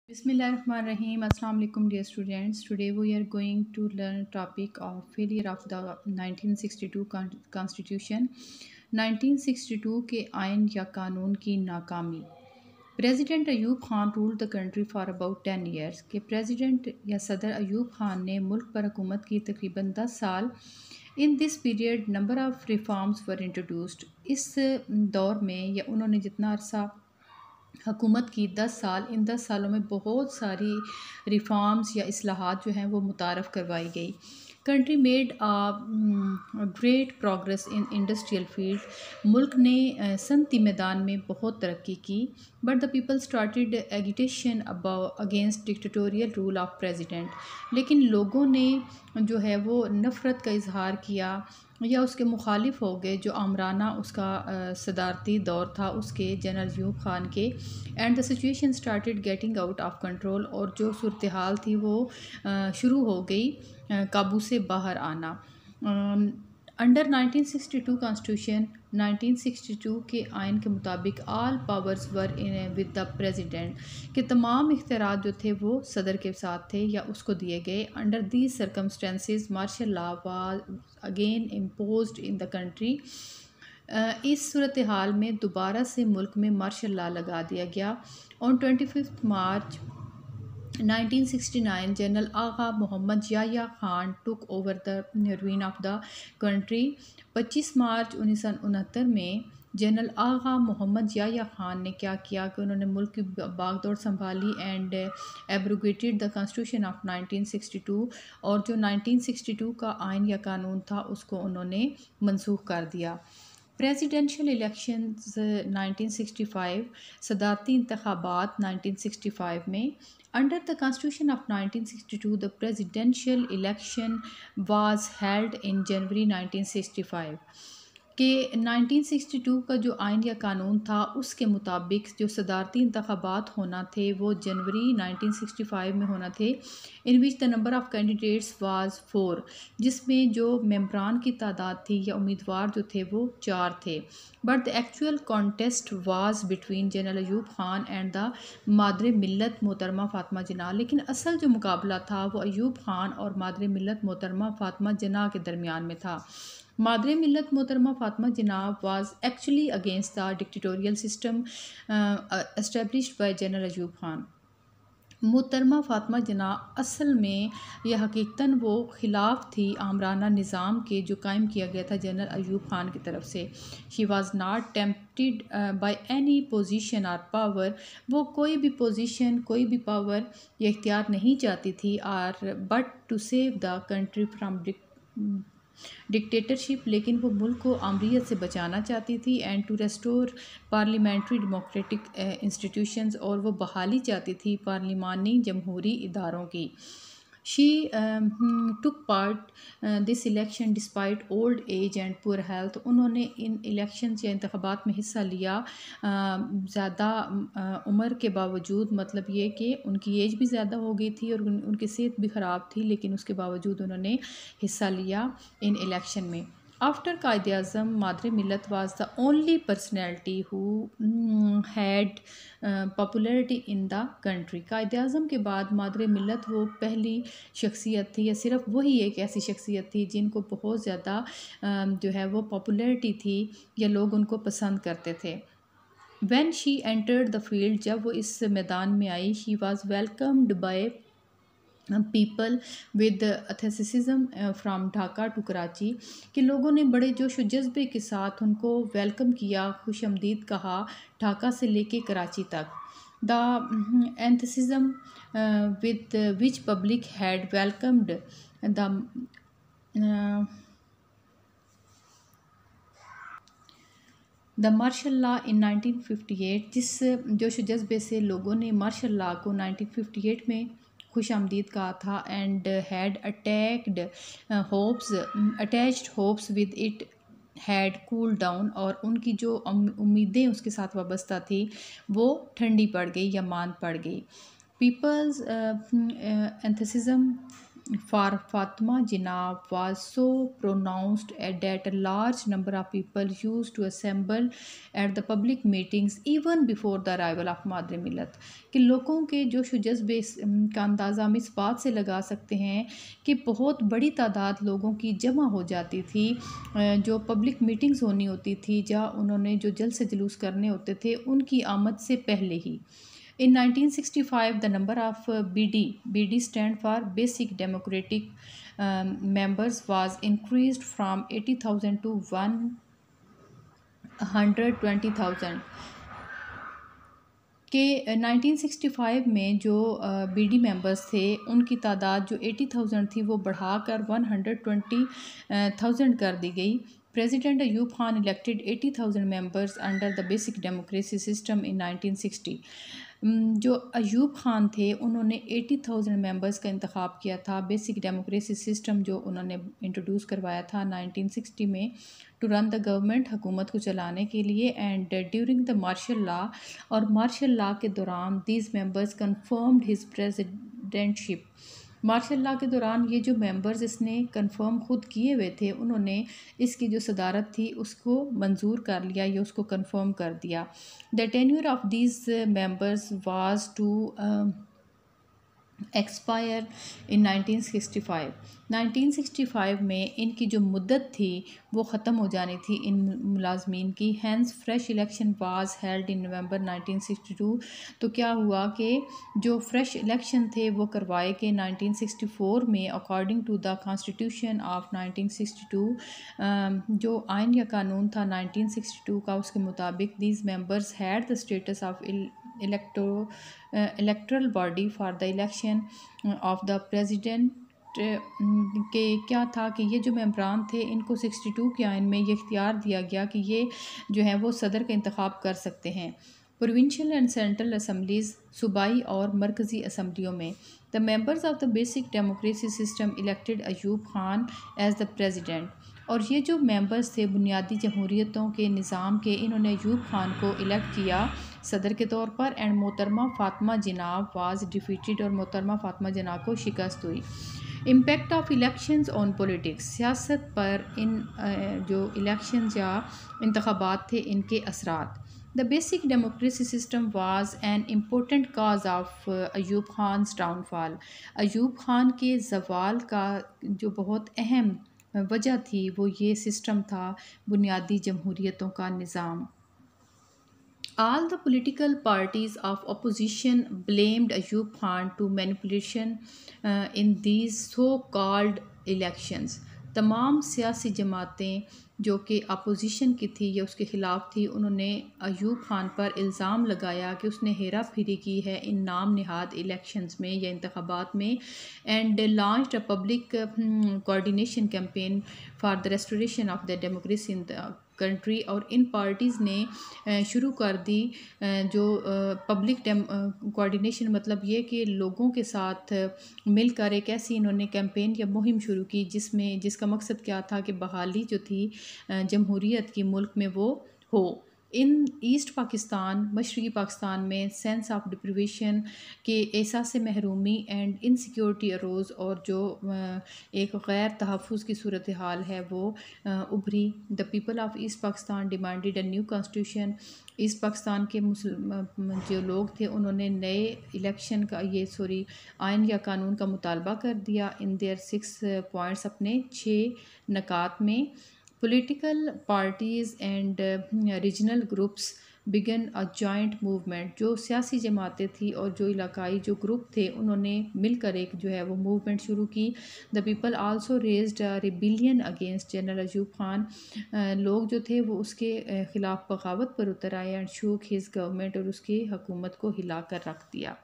Bismillahirrahmanirrahim. Assalamu alaikum dear students. Today we are going to learn topic of failure of the 1962 Constitution. 1962 کے آئین یا قانون کی ناکامی. President Ayub Khan ruled the country for about 10 years. کہ President یا صدر ایوب خان نے ملک پر حکومت کی تقریباً 10 سال. In this period number of reforms were introduced. اس دور میں یا انہوں نے جتنا عرصہ حکومت کی 10 سال، ان 10 سالوں میں بہت ساری ریفارمز یا اصلاحات جو ہیں وہ متعارف کروائی گئی. Country made great progress in industrial field. ملک نے صنعتی میدان میں بہت ترقی کی. But the people started agitation against dictatorial rule of president. لیکن لوگوں نے جو ہے وہ نفرت کا اظہار کیا یا اس کے مخالف ہو گئے جو آمرانہ اس کا صدارتی دور تھا اس کے جنرل ایوب خان کے. And the situation started getting out of control. اور جو صورتحال تھی وہ شروع ہو گئی قابو سے باہر آنا. انڈر 1962 کانسٹیٹیوشن 1962 کے آئین کے مطابق all powers were with the president. کہ تمام اختیارات جو تھے وہ صدر کے ساتھ تھے یا اس کو دیے گئے. Under these circumstances martial law was again imposed in the country. اس صورتحال میں دوبارہ سے ملک میں مارشل لا لگا دیا گیا. On 25 March 1969 general Agha Muhammad Yahya Khan took over the reign of the country. 25 March 1969 میں جنرل آغا محمد یحییٰ خان نے کیا کیا کہ انہوں نے ملک کی باغ دوڑ سنبھالی and abrogated the constitution of 1962. اور جو 1962 کا آئین یا قانون تھا اس کو انہوں نے منسوخ کر دیا. Presidential elections 1965. صدارتی انتخابات 1965 میں. Under the Constitution of 1962, the presidential election was held in January 1965. کہ 1962 کا جو آئین یا قانون تھا اس کے مطابق جو صدارتی انتخابات ہونا تھے وہ جنوری 1965 میں ہونا تھے. In which the number of candidates was 4. جس میں جو ممبران کی تعداد تھی یا امیدوار جو تھے وہ 4 تھے. But the actual contest was between general Ayub Khan and the مادر ملت محترمہ فاطمہ جناح. لیکن اصل جو مقابلہ تھا وہ ایوب خان اور مادر ملت محترمہ فاطمہ جناح کے درمیان میں تھا. مادر ملت محترمہ Fatima Jinnah was actually against the dictatorial system established by general Ayub Khan. محترمہ فاطمہ جناح اصل میں یا حقیقتاً وہ خلاف تھی آمرانہ نظام کے جو قائم کیا گیا تھا جنرل ایوب خان کی طرف سے. She was not tempted by any position اور پاور. وہ کوئی بھی پوزیشن کوئی بھی پاور یا اختیار نہیں چاہتی تھی اور but to save the country from dictatorship. لیکن وہ ملک کو آمریت سے بچانا چاہتی تھی and to restore parliamentary democratic institutions. اور وہ بحالی چاہتی تھی پارلیمانی جمہوری اداروں کی. She took part this election despite old age and poor health. انہوں نے ان الیکشنز یا انتخابات میں حصہ لیا زیادہ عمر کے باوجود. مطلب یہ کہ ان کی ایج بھی زیادہ ہو گئی تھی اور ان کی صحت بھی خراب تھی لیکن اس کے باوجود انہوں نے حصہ لیا ان الیکشن میں. آفٹر قائد اعظم مادر ملت was the only personality who had popularity in the country. Quaid Azam کے بعد مادر ملت وہ پہلی شخصیت تھی یا صرف وہی ایک ایسی شخصیت تھی جن کو بہت زیادہ جو ہے وہ پاپولیرٹی تھی یا لوگ ان کو پسند کرتے تھے. When she entered the field. جب وہ اس میدان میں آئی she was welcomed by people with enthusiasm from Dhaka to Karachi. کہ لوگوں نے بڑے جوش و جذبے کے ساتھ ان کو ویلکم کیا، خوش آمدید کہا ڈھاکہ سے لے کے کراچی تک. The enthusiasm with which public had welcomed the martial law in 1958. جس جوش و جذبے سے لوگوں نے مارشل لا کو 1958 میں خوش آمدید کہا تھا. And had attached hopes with it had cool down. اور ان کی جو امیدیں اس کے ساتھ وابستہ تھی وہ ٹھنڈی پڑ گئی یا ماند پڑ گئی. People's enthusiasm for Fatima Jinnah was so pronounced that a large number of people used to assemble at the public meetings even before the arrival of Madre Millat. کہ لوگوں کے جوش و جذبے کا اندازہ ہم اس بات سے لگا سکتے ہیں کہ بہت بڑی تعداد لوگوں کی جمع ہو جاتی تھی جو پبلک میٹنگز ہونی ہوتی تھی جہاں انہوں نے جو جلسے جلوس کرنے ہوتے تھے ان کی آمد سے پہلے ہی. In 1965, the number of BD stand for Basic Democratic members was increased from 80,000 to 120,000. کہ 1965 میں جو BD ممبرز تھے ان کی تعداد جو 80,000 تھی وہ بڑھا کر 120,000 کر دی گئی. President Ayub Khan elected 80,000 members under the basic democracy system in 1960. جو ایوب خان تھے انہوں نے 80,000 ممبرز کا انتخاب کیا تھا بیسک ڈیموکریسی سسٹم جو انہوں نے انٹروڈیوس کروایا تھا 1960 میں ٹو رن دا گورنمنٹ حکومت کو چلانے کے لیے. And during the martial law اور مارشل لا کے دوران these members confirmed his presidentship. Martial law کے دوران یہ جو ممبرز اس نے کنفرم خود کیے ہوئے تھے انہوں نے اس کی جو صدارت تھی اس کو منظور کر لیا یا اس کو کنفرم کر دیا. The tenure of these members was to expire in 1965. 1965 میں ان کی جو مدت تھی وہ ختم ہو جانی تھی ان ملازمین کی. Hence fresh election was held in November 1962. تو کیا ہوا کہ جو فریش الیکشن تھے وہ کروائے کہ 1964 میں according to the constitution of 1962 جو آئین یا قانون تھا 1962 کا اس کے مطابق these members had the status of electoral body for the election of the president. کہ کیا تھا کہ یہ جو ممبران تھے ان کو 62 کے آئین میں یہ اختیار دیا گیا کہ یہ جو ہیں وہ صدر کا انتخاب کر سکتے ہیں. پروونشل اینڈ سینٹرل اسمبلیز صوبائی اور مرکزی اسمبلیوں میں the members of the basic democracy system elected Ayub Khan as the president. اور یہ جو ممبرز تھے بنیادی جمہوریتوں کے نظام کے انہوں نے ایوب خان کو الیکٹ کیا صدر کے طور پر. اینڈ محترمہ فاطمہ جناح واز ڈیفیٹڈ اور محترمہ فاطمہ جناح کو شکست ہوئی. Impact of elections on politics. سیاست پر ان جو الیکشنز یا انتخابات تھے ان کے اثرات. The basic democracy system was an important cause of Ayub خان's downfall. Ayub Khan کے زوال کا جو بہت اہم وجہ تھی وہ یہ سسٹم تھا بنیادی جمہوریتوں کا نظام. All the political parties of opposition blamed Ayub Khan to manipulation in these so-called elections. تمام سیاسی جماعتیں جو کہ اپوزیشن کی تھی یا اس کے خلاف تھی انہوں نے ایوب خان پر الزام لگایا کہ اس نے ہیرا پھیری کی ہے ان نام نہاد الیکشنز میں یا انتخابات میں. And launched a public coordination campaign for the restoration of the democracy in the country. اور ان پارٹیز نے شروع کر دی جو پبلک کوآرڈینیشن مطلب یہ کہ لوگوں کے ساتھ مل کر ایک ایسی انہوں نے کیمپین یا مہم شروع کی جس کا مقصد کیا تھا کہ بحالی جو تھی جمہوریت کی ملک میں وہ ہو. ان ایسٹ پاکستان مشرقی پاکستان میں سینس آف ڈپریویشن کے احساس محرومی اینڈ انسیکیورٹی اروز اور جو ایک غیر تحفظ کی صورتحال ہے وہ ابھری. The people of East Pakistan demanded a new constitution. East Pakistan کے جو لوگ تھے انہوں نے نئے الیکشن کا آئین یا قانون کا مطالبہ کر دیا ان دیئر 6 پوائنٹس اپنے 6 نکات میں. Political parties and regional groups began a joint movement. جو سیاسی جماعتیں تھیں اور جو علاقائی جو گروپ تھے انہوں نے مل کر ایک جو ہے وہ موومنٹ شروع کی. The people also raised a rebellion against General Ayub Khan. لوگ جو تھے وہ اس کے خلاف بغاوت پر اتر آئے and shook his government اور اس کی حکومت کو ہلا کر رکھ دیا.